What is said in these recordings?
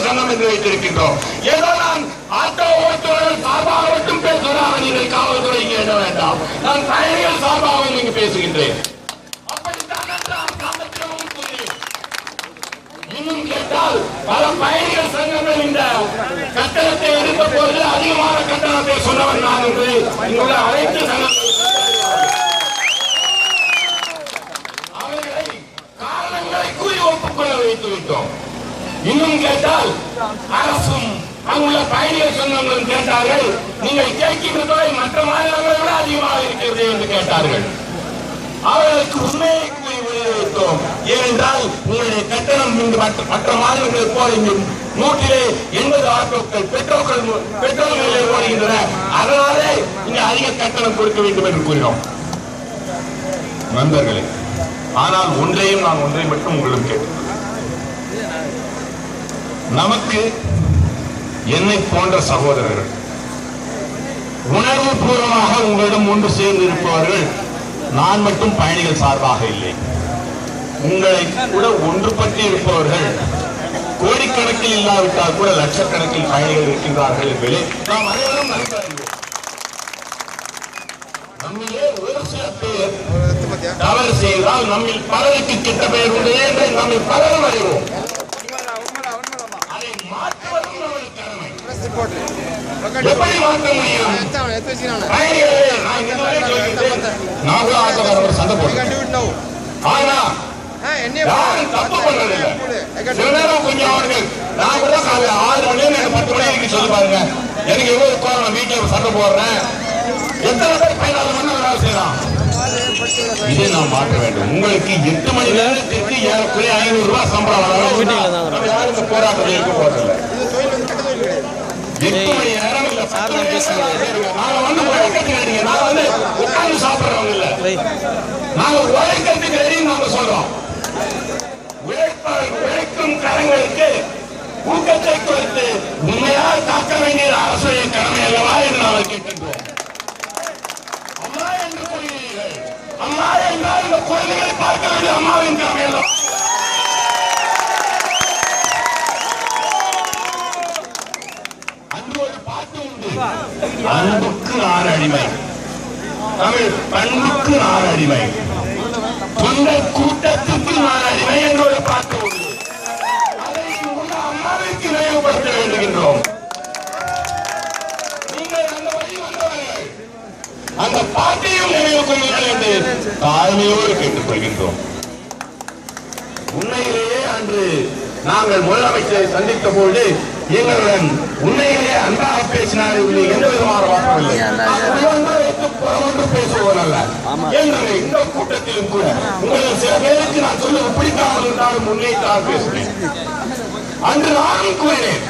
சங்கம் என்று வைத்திருக்கின்றோம். ஏதோ நான் ஆட்டோ ஓட்டுநர்கள் சார்பாக மட்டும் பேசுவதாக நீங்கள் காவல்துறை கேட்க வேண்டாம். நான் பயணிகள் சார்பாக நீங்க பேசுகின்றேன். இன்னும் கேட்டால் பல பயணிகள் சங்கங்கள் இந்த கட்டணத்தை எடுத்த போது அதிகமான கட்டணத்தை சொன்னவன் நான் என்று இங்குள்ள அனைத்து சங்கங்கள் அவர்களை காரணங்களை கூறி ஒப்புக்கொள்ள வைத்து விட்டோம். இன்னும் கேட்டால் அரசும் அங்குள்ள பயணிகள் சங்கங்களும் கேட்டார்கள், நீங்கள் கேட்கின்ற தொகை மற்ற மாநிலங்களை விட அதிகமாக இருக்கிறது என்று கேட்டார்கள். அவர்களுக்கு உண்மையை கூறி விளைவித்தோம். ஏனென்றால் உங்களுடைய கட்டணம் மற்ற மாநிலங்கள் போல இங்கு 180 ஆட்டோக்கள் பெட்ரோல் விலை ஓடுகின்றன. அதனாலே இங்கு அதிக கட்டணம் கொடுக்க வேண்டும் என்று கூறினோம் நண்பர்களே. ஆனால் நான் ஒன்றை மட்டும் உங்களிடம் கேட்டேன். நமக்கு என்னை போன்ற சகோதரர்கள் உணர்வு பூர்வமாக உங்களிடம் ஒன்று சேர்ந்து இருப்பவர்கள் நான் மட்டும் பயணிகள் சார்பாக இல்லை. உங்களை கூட ஒன்றுபட்டு இருப்பவர்கள் கோடிக்கணக்கில் இல்லாவிட்டால் கூட லட்சக்கணக்கில் பயணிகள் இருக்கின்றார்கள் என்பதை நாம் அனைவரும் நன்கறிவோம். நம்மிலே ஒரு சில பேர் தவறு செய்தால் நம்மில் பலருக்கு கெட்ட பெயர் உண்டு என்று நம்மில் பலரும் அறிவோம். அதை மாற்றுவதும் நமது கடமை. எப்படி மாற்ற முடியும்? நாங்களும் ஆட்டோக்காரர் சண்டை போடுறோம். ஆனா தப்பு பண்றதில்லை. சில நேரம் கொஞ்சம் அவர்கள் நான் கூட 6 மணி நேரம் 10 மணி வரைக்கும் சொல்லி பாருங்க, எனக்கு எவ்வளவு உட்கார வீட்டில் சண்டை போடுறேன், எத்தனை பேர் 14 மணி நேரம் வேலை செய்யலாம். இதை நாம் மாற்ற வேண்டும். உங்களுக்கு 8 மணி நேரத்திற்கு ஏறக்குறைய 500 ரூபாய் சம்பளம் வர யாரும் இந்த போராட்டத்தில் இருக்க போறதில்லை. 8 மணி நேரம் இல்ல, நாங்க வந்து உழைக்கிறதுக்கு நாங்க வந்து உட்கார்ந்து சாப்பிடுறவங்க இல்ல, நாங்க உழைக்கிறதுக்கு நாங்க சொல்றோம். உழைக்கும் கரங்களுக்கு ஊக்கத்தை கொடுத்து உண்மையாக காக்க வேண்டிய அரசுடைய கடமை அல்லவா என்று நாங்கள் கேட்கின்றோம். அம்மா என்று கூறுகிறீர்கள், அம்மா என்றால் இந்த குழந்தைகளை பார்க்க வேண்டிய அம்மாவின் கடமை அல்லவா? அன்று ஒரு பாட்டு உண்டு, அன்புக்கு நான் அடிமை, தமிழ் பண்புக்கு நான் அடிமை, தொண்டர் கூட்டத்துக்கு நான் அடிமை என்ற ஒரு பாட்டு உண்டு. அதை இங்குள்ள அம்மாவிற்கு நினைவுபடுத்த வேண்டுகின்றோம். நீங்கள் அந்த வழி வந்தவர்கள், அந்த பாட்டையும் நினைவு கொள்ளுங்கள் என்று தாழ்மையோடு கேட்டுக் கொள்கின்றோம். உண்மையிலேயே அன்று நாங்கள் முதலமைச்சரை சந்தித்த போது எங்களுடன் உண்மையிலேயே அன்றாக பேசினார். எந்த விதமான வார்த்தை பேசுவோம் அல்ல. இந்த கூட்டத்திலும் கூட உங்களில் சில பேருக்கு நான் சொல்லுவது பிடிக்காமல் இருந்தாலும் முன்னேற்றால் பேசுகிறேன். அன்று நானும் கூறினேன்,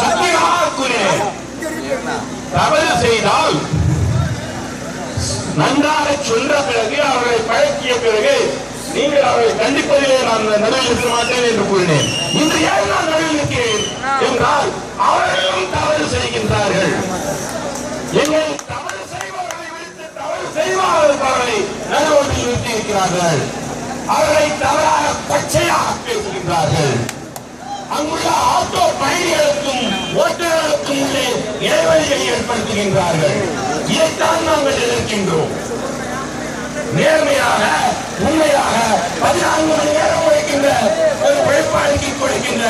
சத்தியமாக கூறினேன், தவறு செய்தால் நன்றாக சொல்ற பிறகு அவர்களை பழக்கிய பிறகு நீங்கள் அவர்களை கண்டிப்பதிலே நான் நடுவில் இருக்க மாட்டேன் என்று கூறினேன். இன்று ஏன் நான் நடுவில் இருக்கிறேன் என்றால் அவர்களும் தவறு செய்கின்றார்கள். எங்கள் தவறு செய்பவர்களை விடுத்து தவறு செய்வார்கள் நடுவோட்டில் நிறுத்தி இருக்கிறார்கள். அவர்களை தவறாக பச்சையாக பேசுகின்றார்கள். அங்குள்ள ஆட்டோ பயணிகளுக்கும் ஓட்டுநர்களுக்கும் உள்ளே இடைவெளியை ஏற்படுத்துகின்றார்கள். இதைத்தான் நாங்கள் எதிர்க்கின்றோம். நேர்மையாக உண்மையாக 14 மணி நேரம் உழைக்கின்ற ஒரு உழைப்பாளிக்கு கொடுக்கின்ற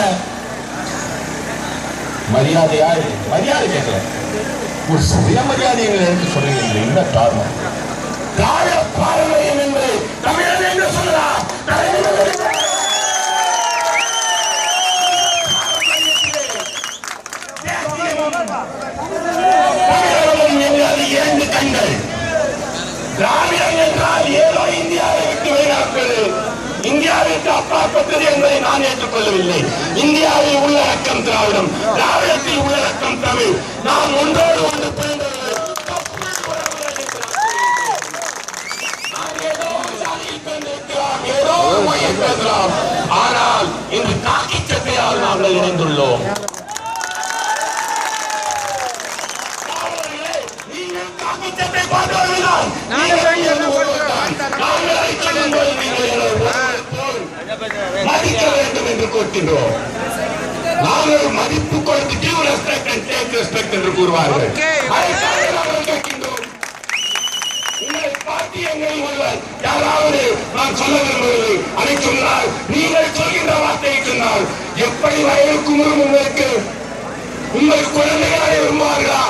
மரியாதை கேட்கல, ஒரு சுயமரியாதைகளை எடுத்து சொல்லுங்கள். என்ன காரணம்? தாழ பாரம்பரியம் என்று தமிழன் என்று சொல்லலாம். தமிழகம் என்றால் 2 கண்கள். திராவிடம் என்றால் ஏதோ இந்தியாவை விட்டு வெளிநாட்கள், இந்தியாவிற்கு அப்பாற்பட்டது என்பதை நான் ஏற்றுக்கொள்ளவில்லை. இந்தியாவில் உள்ளடக்கம் திராவிடம், திராவிடத்தில் உள்ளடக்கம் தமிழ். நாம் ஒன்றோடு ஒன்று பிறந்தவர்கள். ஏதோ சாதியில் பிறந்திருக்கலாம், ஏதோ மொழியில் பேசலாம், ஆனால் இன்று காக்கி சட்டையால் நாங்கள் இணைந்துள்ளோம். வேண்டும் என்று கோருகின்றோம். நாங்கள் மதிப்பு கொடுத்து give respect and take respect என்று கூறுவார்கள். அதைத்தான் நாங்கள் கேட்கின்றோம். உங்களை பார்த்து எங்களை ஒருவர் யாராவது நான் சொல்ல விரும்புவது அதை சொன்னால், நீங்கள் சொல்கின்ற வார்த்தையை சொன்னால் எப்படி வயது குமுறும் உங்களுக்கு? உங்கள் குழந்தைகளை விரும்புவார்களா?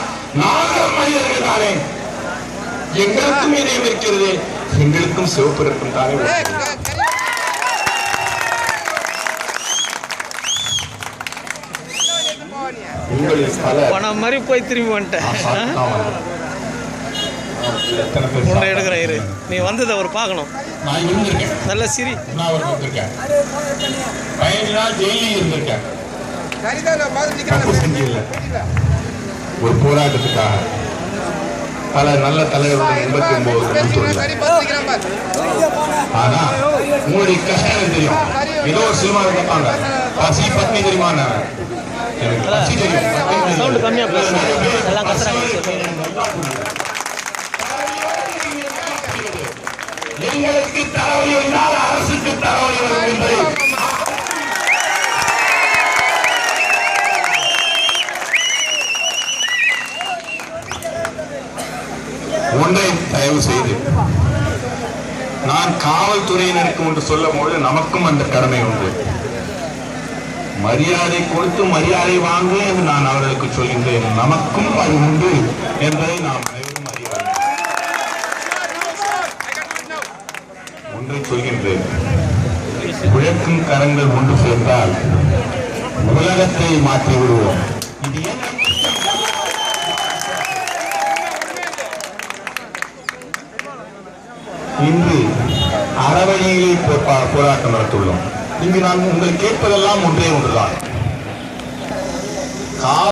நாங்கள் மனிதர்கள் தானே, எங்களுக்கும் இதயம் இருக்கிறது, எங்களுக்கும் சிவப்பு இருக்கும் தானே. உங்களில் பணம் மாதிரி போய் திரும்பி வந்துட்டேன். எடுக்கிறேன், நீ வந்ததை அவர் பார்க்கணும். நான் இருந்திருக்கேன், நல்ல சிரி. நான் அவர் வந்திருக்கேன், 15 நாள் ஜெயிலில் இருந்திருக்கேன். ஒரு போராட்டத்துக்காக பல நல்ல தலைவர்கள் 89. ஆனா உங்களுடைய கஷ்டம் தெரியும். ஏதோ ஒரு சினிமா பார்ப்பாங்க, பசி பத்னி தெரியுமா? எனக்கு பசி தெரியும். எங்களுக்கு தலைவலி வந்தால் அரசுக்கு தலைவலி வரும் என்பதை ஒன்றை தயவு செய்து, நான் காவல்துறையினருக்கு ஒன்று சொல்லும் போது நமக்கும் அந்த கடமை உண்டு. மரியாதை கொடுத்து மரியாதை வாங்க என்று நான் அவர்களுக்கு சொல்கின்றேன். நமக்கும் அது உண்டு என்பதை நாம் அனைவரும் அறிவார்கள். ஒன்றை சொல்கின்றேன், உழைக்கும் கரங்கள் ஒன்று சேர்ந்தால் உலகத்தை மாற்றி விடுவோம். இது என்ன? இன்று அறவழியிலே போராட்டம் நடத்துள்ளோம். இங்கு நான் உங்கள் கேட்பதெல்லாம் ஒன்றே ஒன்றுதான்.